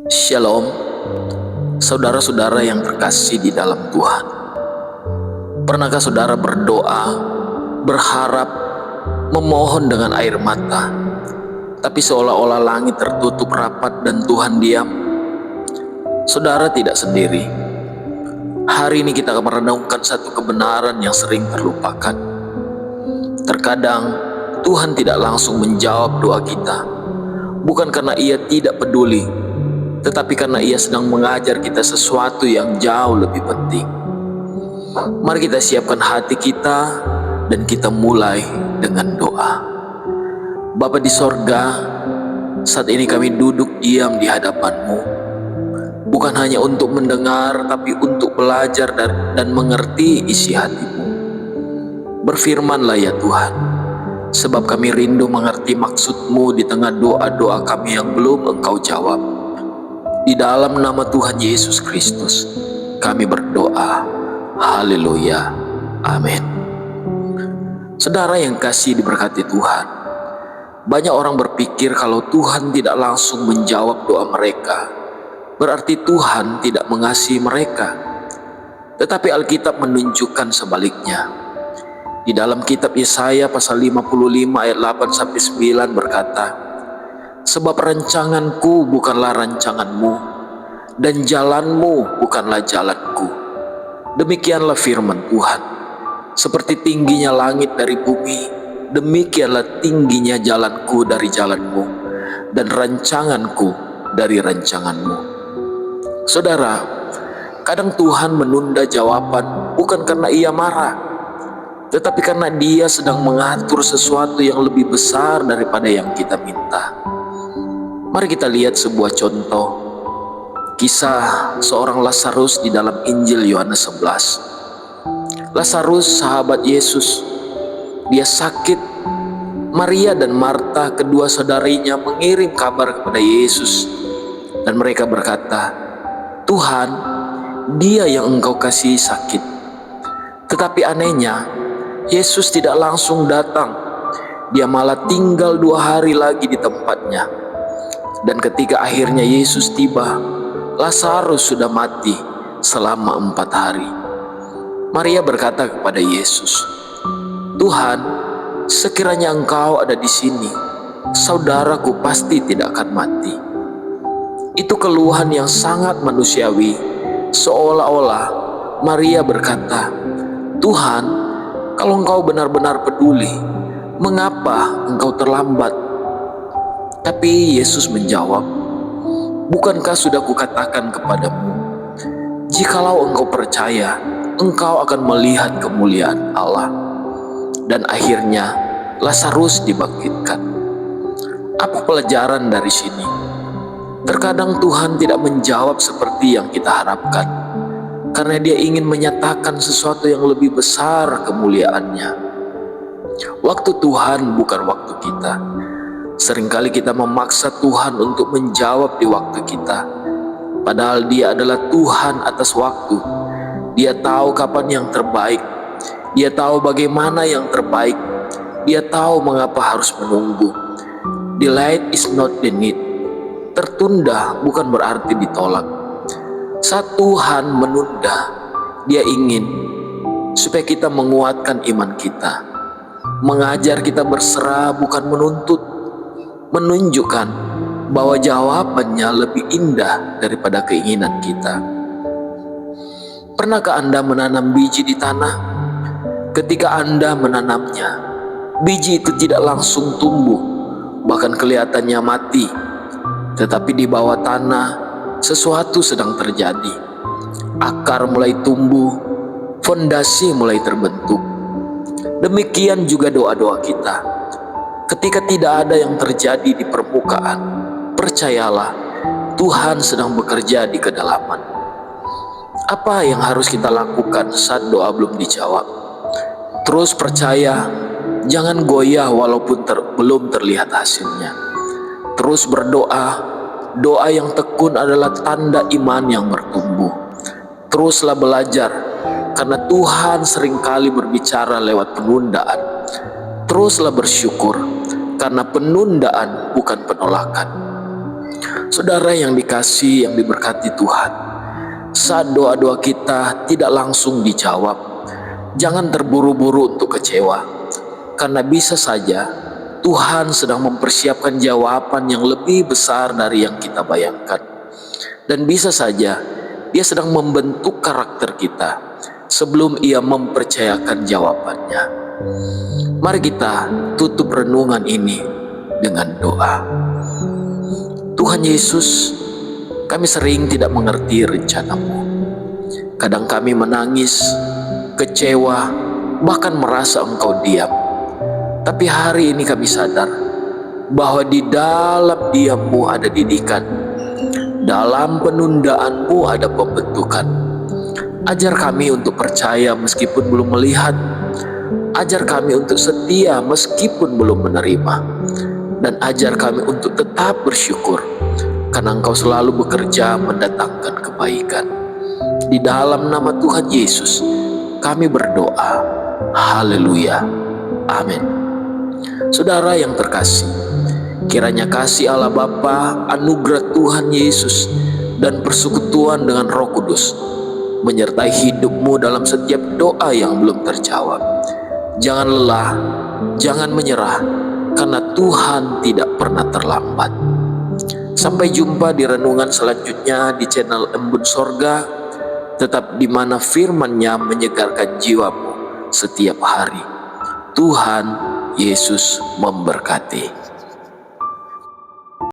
Shalom, saudara-saudara yang terkasih di dalam Tuhan. Pernahkah saudara berdoa, berharap, memohon dengan air mata, tapi seolah-olah langit tertutup rapat dan Tuhan diam? Saudara tidak sendiri. Hari ini kita akan merenungkan satu kebenaran yang sering terlupakan. Terkadang Tuhan tidak langsung menjawab doa kita, bukan karena Ia tidak peduli, tetapi karena Ia sedang mengajar kita sesuatu yang jauh lebih penting. Mari kita siapkan hati kita dan kita mulai dengan doa. Bapa di sorga, saat ini kami duduk diam di hadapan-Mu, bukan hanya untuk mendengar, tapi untuk belajar dan mengerti isi hati-Mu. Berfirmanlah ya Tuhan, sebab kami rindu mengerti maksud-Mu di tengah doa-doa kami yang belum Engkau jawab. Di dalam nama Tuhan Yesus Kristus, kami berdoa. Haleluya. Amin. Saudara yang kasih diberkati Tuhan, banyak orang berpikir kalau Tuhan tidak langsung menjawab doa mereka, berarti Tuhan tidak mengasihi mereka. Tetapi Alkitab menunjukkan sebaliknya. Di dalam kitab Yesaya pasal 55 ayat 8-9 berkata, sebab rancanganku bukanlah rancanganmu, dan jalanmu bukanlah jalanku. Demikianlah firman Tuhan. Seperti tingginya langit dari bumi, demikianlah tingginya jalanku dari jalanmu, dan rancanganku dari rancanganmu. Saudara, kadang Tuhan menunda jawaban bukan karena Ia marah, tetapi karena Dia sedang mengatur sesuatu yang lebih besar daripada yang kita minta. Mari kita lihat sebuah contoh kisah seorang Lazarus di dalam Injil Yohanes 11. Lazarus sahabat Yesus, dia sakit. Maria dan Marta kedua saudarinya mengirim kabar kepada Yesus dan mereka berkata, Tuhan, dia yang Engkau kasihi sakit. Tetapi anehnya, Yesus tidak langsung datang. Dia malah tinggal 2 hari lagi di tempatnya. Dan ketika akhirnya Yesus tiba, Lazarus sudah mati selama 4 hari. Maria berkata kepada Yesus, Tuhan, sekiranya Engkau ada di sini, saudaraku pasti tidak akan mati. Itu keluhan yang sangat manusiawi, seolah-olah Maria berkata, Tuhan, kalau Engkau benar-benar peduli, mengapa Engkau terlambat? Tapi Yesus menjawab, bukankah sudah kukatakan kepadamu, jikalau engkau percaya, engkau akan melihat kemuliaan Allah. Dan akhirnya Lazarus dibangkitkan. Apa pelajaran dari sini? Terkadang Tuhan tidak menjawab seperti yang kita harapkan, karena Dia ingin menyatakan sesuatu yang lebih besar kemuliaannya. Waktu Tuhan bukan waktu kita. Seringkali kita memaksa Tuhan untuk menjawab di waktu kita, padahal Dia adalah Tuhan atas waktu. Dia tahu kapan yang terbaik, Dia tahu bagaimana yang terbaik, Dia tahu mengapa harus menunggu. Delayed is not denied. Tertunda bukan berarti ditolak. Saat Tuhan menunda, Dia ingin supaya kita menguatkan iman kita, mengajar kita berserah bukan menuntut, menunjukkan bahwa jawabannya lebih indah daripada keinginan kita. Pernahkah Anda menanam biji di tanah? Ketika Anda menanamnya, biji itu tidak langsung tumbuh, bahkan kelihatannya mati. Tetapi di bawah tanah, sesuatu sedang terjadi. Akar mulai tumbuh, fondasi mulai terbentuk. Demikian juga doa-doa kita. Ketika tidak ada yang terjadi di permukaan, percayalah, Tuhan sedang bekerja di kedalaman. Apa yang harus kita lakukan saat doa belum dijawab? Terus percaya, jangan goyah walaupun belum terlihat hasilnya. Terus berdoa, doa yang tekun adalah tanda iman yang bertumbuh. Teruslah belajar, karena Tuhan seringkali berbicara lewat penundaan. Teruslah bersyukur, karena penundaan bukan penolakan. Saudara yang dikasihi, yang diberkati Tuhan, saat doa-doa kita tidak langsung dijawab, jangan terburu-buru untuk kecewa, karena bisa saja Tuhan sedang mempersiapkan jawaban yang lebih besar dari yang kita bayangkan. Dan bisa saja Dia sedang membentuk karakter kita sebelum Ia mempercayakan jawabannya. Mari kita tutup renungan ini dengan doa. Tuhan Yesus, kami sering tidak mengerti rencana-Mu. Kadang kami menangis, kecewa, bahkan merasa Engkau diam. Tapi hari ini kami sadar bahwa di dalam diam-Mu ada didikan, dalam penundaan-Mu ada pembentukan. Ajar kami untuk percaya meskipun belum melihat, ajar kami untuk setia meskipun belum menerima, dan ajar kami untuk tetap bersyukur karena Engkau selalu bekerja mendatangkan kebaikan. Di dalam nama Tuhan Yesus kami berdoa. Haleluya. Amin. Saudara yang terkasih, kiranya kasih Allah Bapa, anugerah Tuhan Yesus, dan persekutuan dengan Roh Kudus menyertai hidupmu dalam setiap doa yang belum terjawab. Jangan lelah, jangan menyerah, karena Tuhan tidak pernah terlambat. Sampai jumpa di renungan selanjutnya di channel Embun Sorga, tetap di mana firman-Nya menyegarkan jiwamu setiap hari. Tuhan Yesus memberkati.